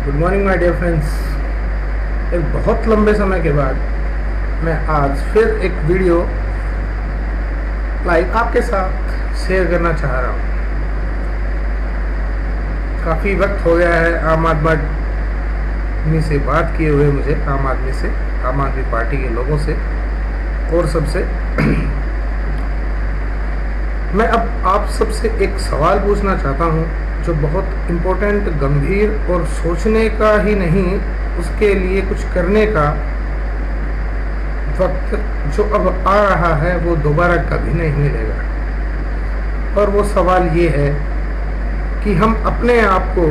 Good morning my dear friends. एक बहुत लंबे समय के बाद मैं आज फिर एक वीडियो लाइव आपके साथ शेयर करना चाह रहा हूँ। काफ़ी वक्त हो गया है आम आदमी से बात किए हुए, मुझे आम आदमी पार्टी के लोगों से और सबसे मैं अब आप सबसे एक सवाल पूछना चाहता हूँ जो बहुत इम्पोर्टेंट, गंभीर और सोचने का ही नहीं, उसके लिए कुछ करने का वक्त जो अब आ रहा है वो दोबारा कभी नहीं मिलेगा। और वो सवाल ये है कि हम अपने आप को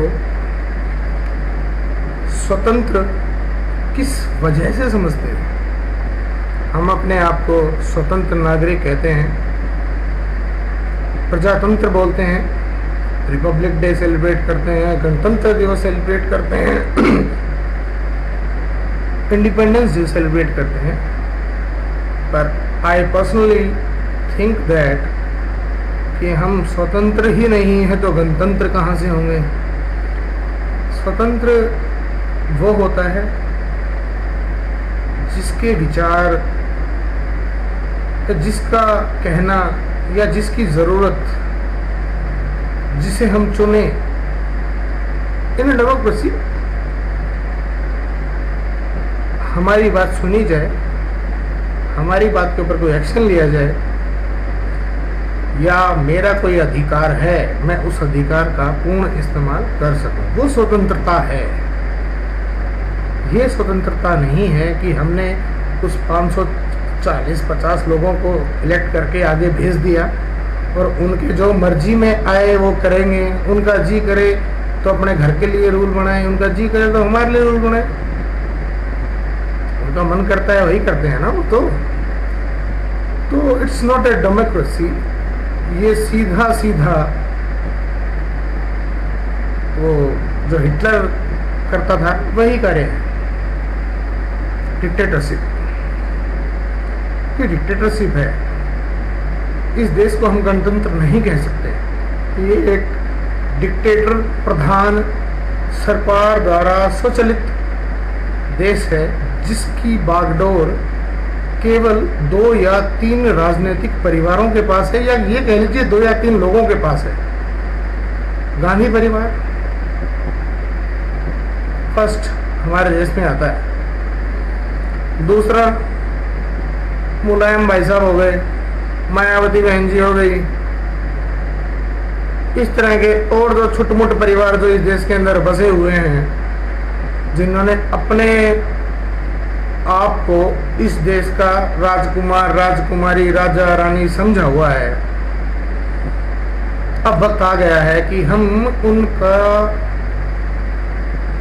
स्वतंत्र किस वजह से समझते हैं। हम अपने आप को स्वतंत्र नागरिक कहते हैं, प्रजातंत्र बोलते हैं, रिपब्लिक डे सेलिब्रेट करते हैं, गणतंत्र दिवस सेलिब्रेट करते हैं, इंडिपेंडेंस डे सेलिब्रेट करते हैं। पर आई पर्सनली थिंक दैट कि हम स्वतंत्र ही नहीं है तो गणतंत्र कहाँ से होंगे। स्वतंत्र वो होता है जिसके विचार, जिसका कहना या जिसकी ज़रूरत, जिसे हम चुने। इन डेमोक्रेसी हमारी बात सुनी जाए, हमारी बात के ऊपर कोई एक्शन लिया जाए, या मेरा कोई अधिकार है मैं उस अधिकार का पूर्ण इस्तेमाल कर सकूं, वो स्वतंत्रता है। ये स्वतंत्रता नहीं है कि हमने उस 540-50 लोगों को इलेक्ट करके आगे भेज दिया और उनके जो मर्जी में आए वो करेंगे। उनका जी करे तो अपने घर के लिए रूल बनाए, उनका जी करे तो हमारे लिए रूल बनाए। उनका मन करता है वही करते हैं ना वो तो इट्स नॉट ए डेमोक्रेसी। ये सीधा सीधा वो जो हिटलर करता था वही करे है, डिक्टेटरशिप। ये डिक्टेटरशिप है। इस देश को हम गणतंत्र नहीं कह सकते। ये एक डिक्टेटर प्रधान सरकार द्वारा स्वचालित देश है जिसकी बागडोर केवल 2 या 3 राजनीतिक परिवारों के पास है, या ये कह लीजिए 2 या 3 लोगों के पास है। गांधी परिवार फर्स्ट हमारे देश में आता है, दूसरा मुलायम भाई साहब हो गए, मायावती बहन जी हो गई, इस तरह के और जो छुटमुट परिवार जो इस देश के अंदर बसे हुए हैं, जिन्होंने अपने आप को इस देश का राजकुमार, राजकुमारी, राजा, रानी समझा हुआ है। अब वक्त आ गया है कि हम उनका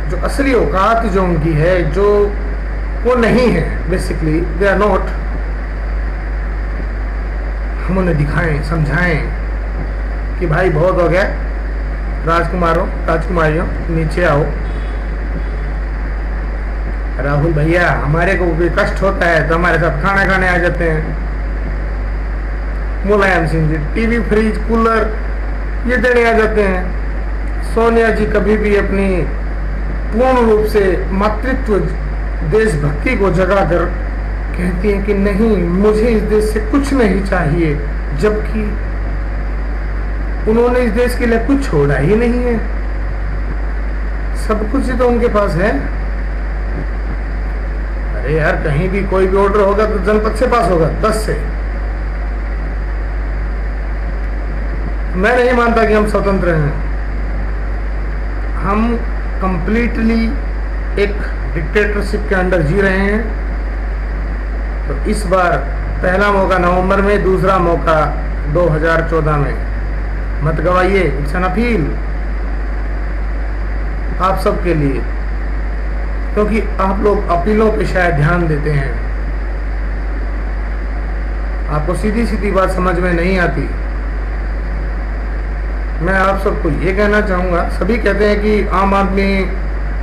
जो असली औकात जो उनकी है, जो वो नहीं है, बेसिकली दे आर नॉट, हम उन्हें दिखाएं, समझाएं कि भाई बहुत हो गया, राजकुमारों, राजकुमारियों नीचे आओ। राहुल भैया, हमारे को भी कष्ट होता है तो हमारे साथ खाना खाने आ जाते हैं। Mulayam Singh ji TV, fridge, cooler ये देने आ जाते हैं। सोनिया जी कभी भी अपनी पूर्ण रूप से मातृत्व, देशभक्ति को जगाकर कहती हैं कि नहीं, मुझे इस देश से कुछ नहीं चाहिए, जबकि उन्होंने इस देश के लिए कुछ छोड़ा ही नहीं है। सब कुछ ही तो उनके पास है। अरे यार, कहीं भी कोई भी ऑर्डर होगा तो जनपद से पास होगा, 10 से। मैं नहीं मानता कि हम स्वतंत्र हैं। हम कंप्लीटली एक डिक्टेटरशिप के अंडर जी रहे हैं। तो इस बार पहला मौका नवंबर में, दूसरा मौका 2014 में। मत गवाइए, इट्स एन अपील आप सबके लिए, क्योंकि आप लोग अपीलों पे शायद ध्यान देते हैं। आपको सीधी सीधी बात समझ में नहीं आती। मैं आप सबको ये कहना चाहूँगा, सभी कहते हैं कि आम आदमी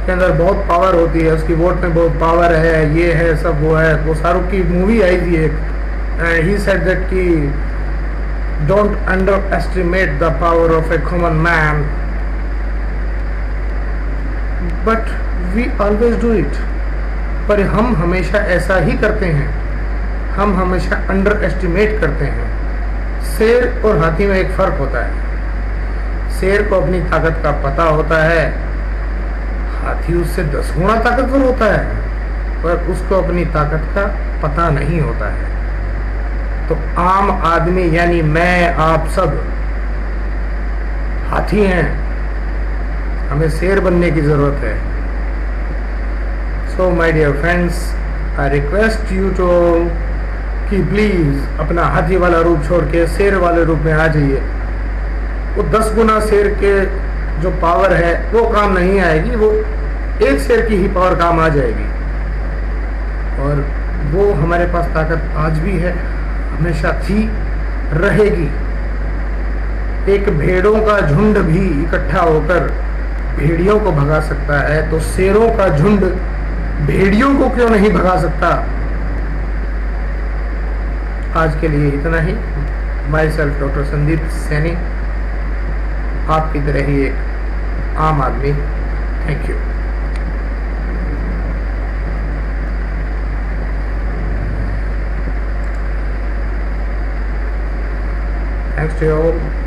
के अंदर बहुत पावर होती है, उसकी वोट में बहुत पावर है, ये है, सब वो है। वो शाहरुख की मूवी आई थी एक, ही सेड दैट कि don't underestimate the power of a common man. But we always do it. पर हम हमेशा ऐसा ही करते हैं, हम हमेशा अंडर एस्टिमेट करते हैं। शेर और हाथी में एक फर्क होता है। शेर को अपनी ताकत का पता होता है, हाथी उससे 10 गुना ताकतवर होता है, पर उसको अपनी ताकत का पता नहीं होता है। तो आम आदमी यानी मैं, आप सब हाथी हैं, हमें शेर बनने की जरूरत है। So my dear friends, I request you to कि प्लीज अपना हाथी वाला रूप छोड़ के शेर वाले रूप में आ जाइए। वो 10 गुना शेर के जो पावर है वो काम नहीं आएगी, वो एक शेर की ही पावर काम आ जाएगी। और वो हमारे पास ताकत आज भी है, हमेशा थी, रहेगी। एक भेड़ों का झुंड भी इकट्ठा होकर भेड़ियों को भगा सकता है, तो शेरों का झुंड भेड़ियों को क्यों नहीं भगा सकता। आज के लिए इतना ही। Myself doctor Sandeep Saini, आपकी तरह ही एक आम आदमी। Thank you. Thanks to you all.